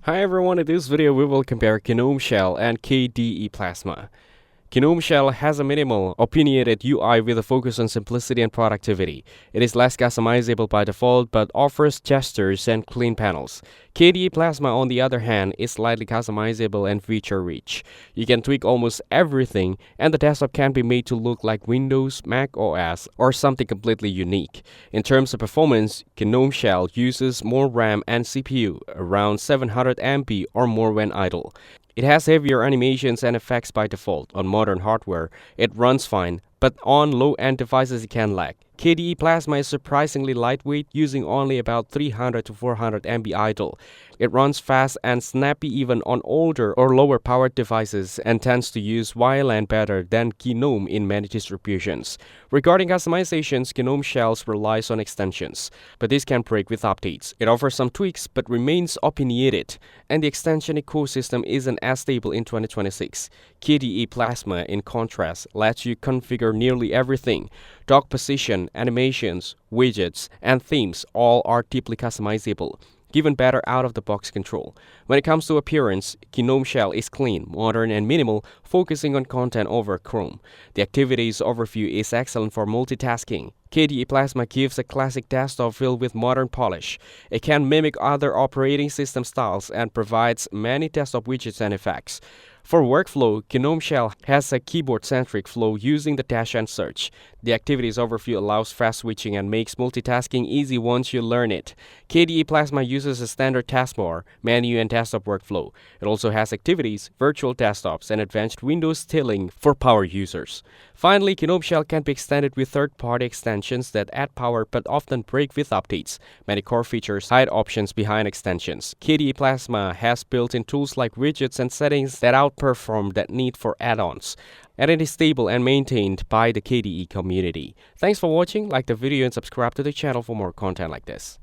Hi everyone, in this video we will compare GNOME Shell and KDE Plasma. GNOME Shell has a minimal, opinionated UI with a focus on simplicity and productivity. It is less customizable by default but offers gestures and clean panels. KDE Plasma, on the other hand, is slightly customizable and feature-rich. You can tweak almost everything, and the desktop can be made to look like Windows, Mac OS, or something completely unique. In terms of performance, GNOME Shell uses more RAM and CPU, around 700 MB or more when idle. It has heavier animations and effects by default. On modern hardware, it runs fine, but on low-end devices it can lag. KDE Plasma is surprisingly lightweight, using only about 300 to 400 MB idle. It runs fast and snappy even on older or lower-powered devices and tends to use WLAN better than GNOME in many distributions. Regarding customizations, GNOME Shells relies on extensions, but this can break with updates. It offers some tweaks but remains opinionated, and the extension ecosystem isn't as stable in 2026. KDE Plasma, in contrast, lets you configure nearly everything. Dock position, animations, widgets, and themes all are deeply customizable, given better out-of-the-box control. When it comes to appearance, GNOME Shell is clean, modern, and minimal, focusing on content over Chrome. The activities overview is excellent for multitasking. KDE Plasma gives a classic desktop feel with modern polish. It can mimic other operating system styles and provides many desktop widgets and effects. For workflow, GNOME Shell has a keyboard-centric flow using the dash and search. The activities overview allows fast switching and makes multitasking easy once you learn it. KDE Plasma uses a standard taskbar, menu, and desktop workflow. It also has activities, virtual desktops, and advanced Windows tiling for power users. Finally, GNOME Shell can be extended with third-party extensions that add power but often break with updates. Many core features hide options behind extensions. KDE Plasma has built-in tools like widgets and settings that outperform that need for add-ons, and it is stable and maintained by the KDE community. Thanks for watching, like the video and subscribe to the channel for more content like this.